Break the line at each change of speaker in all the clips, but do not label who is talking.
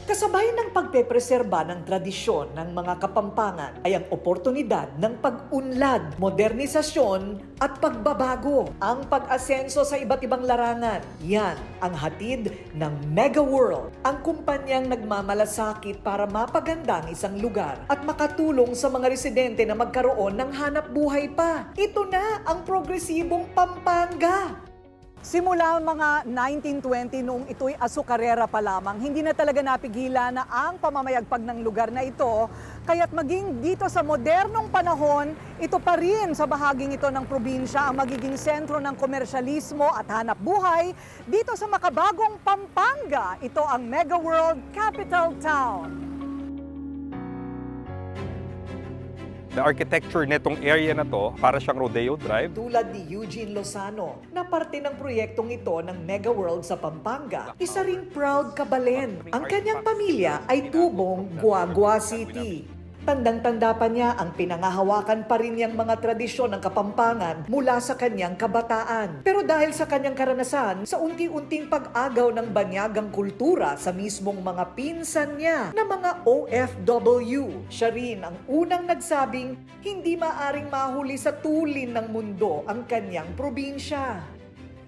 Kasabay ng pagpepreserba ng tradisyon ng mga Kapampangan ay ang oportunidad ng pag-unlad, modernisasyon at pagbabago. Ang pag-asenso sa iba't ibang larangan. Yan ang hatid ng Mega World, ang kumpanyang nagmamalasakit para mapaganda ang isang lugar at makatulong sa mga residente na magkaroon ng hanap buhay pa. Ito na ang progresibong Pampanga. Simula mga 1920 noong ito'y asukarera pa lamang, hindi na talaga napigilan na ang pamamayagpag ng lugar na ito, kaya't maging dito sa modernong panahon, ito pa rin sa bahaging ito ng probinsya ang magiging sentro ng komersyalismo at hanap buhay dito sa makabagong Pampanga. Ito ang Mega World Capital Town.
The architecture netong area na to, para siyang Rodeo Drive.
Tulad ni Eugene Lozano, na parte ng proyektong ito ng Mega World sa Pampanga, isa ring proud kabalen. Ang kanyang pamilya ay tubong Guagua City. Tandang-tanda pa niya ang pinangahawakan pa rin niyang mga tradisyon ng Kapampangan mula sa kanyang kabataan. Pero dahil sa kanyang karanasan, sa unti-unting pag-agaw ng banyagang kultura sa mismong mga pinsan niya na mga OFW, siya rin ang unang nagsabing hindi maaring mahuli sa tulin ng mundo ang kanyang probinsya.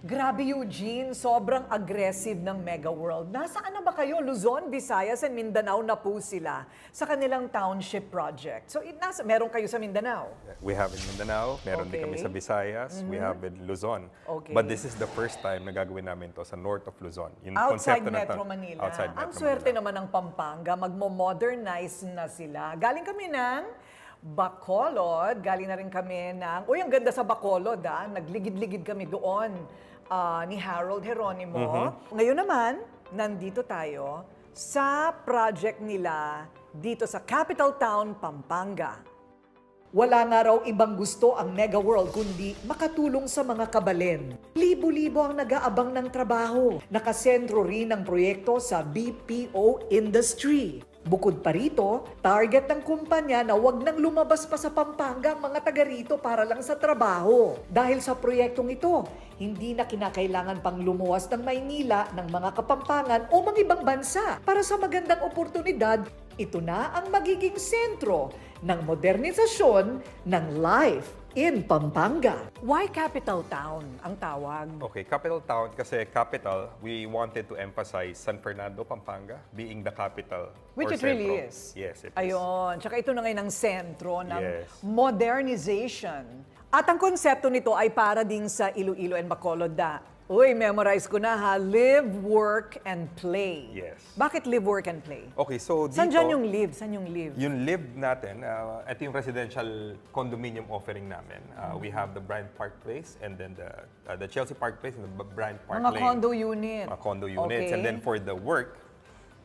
Grabe Eugene, sobrang aggressive ng Mega World. Nasaan na ba kayo? Luzon, Visayas, and Mindanao na po sila sa kanilang township project. So meron kayo sa Mindanao?
We have in Mindanao, meron din kami sa Visayas, we have in Luzon.
Okay.
But this is the first time na gagawin namin to sa north of Luzon. Yung
Outside
konsepto na
Metro Manila.
Outside
Ang
Metro
swerte
Manila.
naman ng Pampanga, magmo-modernize na sila. Galing kami ng Bacolod, galing na rin kami ng, ang ganda sa Bacolod nagligid-ligid kami doon ni Harold Geronimo. Ngayon naman, nandito tayo sa project nila dito sa Capital Town, Pampanga. Wala nga raw ibang gusto ang Mega World kundi makatulong sa mga kabalen. Libo-libo ang nag-aabang ng trabaho. Nakasentro rin ang proyekto sa BPO industry. Bukod pa rito, target ng kumpanya na wag nang lumabas pa sa Pampanga ang mga taga rito para lang sa trabaho. Dahil sa proyektong ito, hindi na kinakailangan pang lumuwas ng Maynila ng mga Kapampangan o mga ibang bansa para sa magandang oportunidad. Ito na ang magiging sentro ng modernisasyon ng life in Pampanga. Why Capital Town ang tawag?
Okay, Capital Town kasi capital, we wanted to emphasize San Fernando, Pampanga being the capital.
Which
or
it really
sentro.
is.
Yes, it is.
Ayun. Tsaka ito na ngayon ang sentro ng
Yes.
modernization. At ang konsepto nito ay para din sa Iloilo and Bacolod Uy, memorize ko na live, work, and play.
Yes.
Bakit live, work, and play?
Okay, so dito...
Saan dyan yung live? Saan yung live?
Yung live natin, ito yung residential condominium offering namin. We have the Bryant Park Place and then the Chelsea Park Place and the Bryant Park
Mga
Lane.
condo unit.
Mga condo units.
Okay.
And then for the work,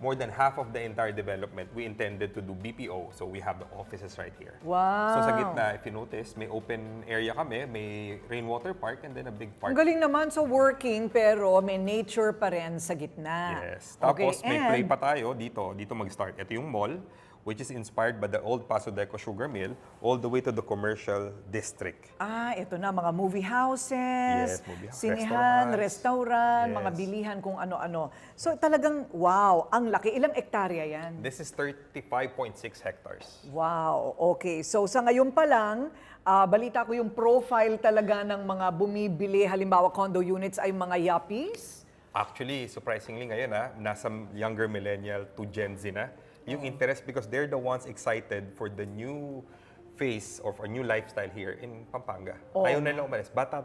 more than half of the entire development, we intended to do BPO. So we have the offices right here.
Wow.
So sa gitna, if you notice, may open area kami, may rainwater park, and then a big
Ang
park.
galing naman, so working, pero may nature pa rin sa gitna.
Yes. Tapos
Okay,
may
and
play pa tayo dito mag-start. Ito yung mall, which is inspired by the old Paso Deco Sugar Mill, all the way to the commercial district.
ito na, mga movie houses,
Yes, movie house,
sinihan, restaurant,
Yes.
mga bilihan, kung ano-ano. So talagang, wow, ang laki. Ilang ektarya yan?
This is 35.6 hectares.
Wow, okay. So sa ngayon pa lang, balita ko yung profile talaga ng mga bumibili, halimbawa condo units ay mga yuppies.
Actually, surprisingly ngayon, nasa younger millennial to Gen Z na yung interest because they're the ones excited for the new phase of a new lifestyle here in Pampanga.
Oh.
Ayaw na nila umalis. Bata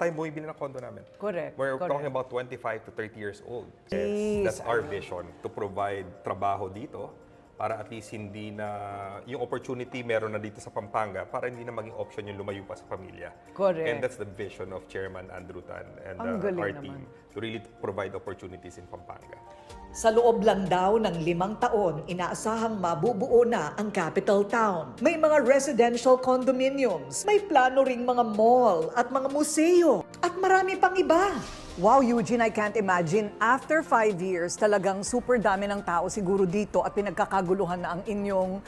yung bumibili ng condo namin.
Correct,
We're
correct.
talking about 25 to 30 years old.
Jeez.
That's our vision, to provide trabaho dito para at least hindi na, yung opportunity meron na dito sa Pampanga para hindi na maging option yung lumayo pa sa pamilya.
Correct.
And that's the vision of Chairman Andrew Tan and
Ang galing
our
naman.
team to really provide opportunities in Pampanga.
Sa loob lang daw ng 5 taon, inaasahang mabubuo na ang Capital Town. May mga residential condominiums, may plano ring mga mall at mga museo, at marami pang iba. Wow, Eugene, I can't imagine. After 5 years, talagang super dami ng tao siguro dito at pinagkakaguluhan na ang inyong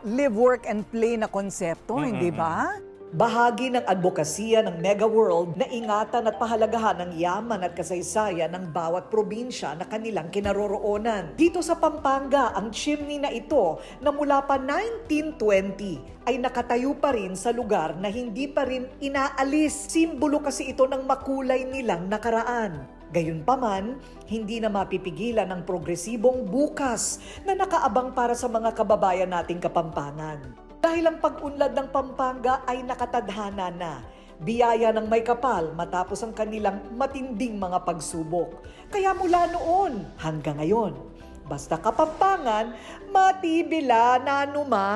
live, work, and play na konsepto, hindi ba? Bahagi ng advokasya ng Mega World na ingatan at pahalagahan ang yaman at kasaysayan ng bawat probinsya na kanilang kinaroroonan. Dito sa Pampanga, ang chimney na ito na mula pa 1920 ay nakatayo pa rin sa lugar na hindi pa rin inaalis. Simbolo kasi ito ng makulay nilang nakaraan. Gayunpaman, hindi na mapipigilan ang progresibong bukas na nakaabang para sa mga kababayan nating Kapampangan. Dahil ang pag-unlad ng Pampanga ay nakatadhana na, biyaya ng may kapal matapos ang kanilang matinding mga pagsubok. Kaya mula noon hanggang ngayon, basta Kapampangan, matibila na anuman.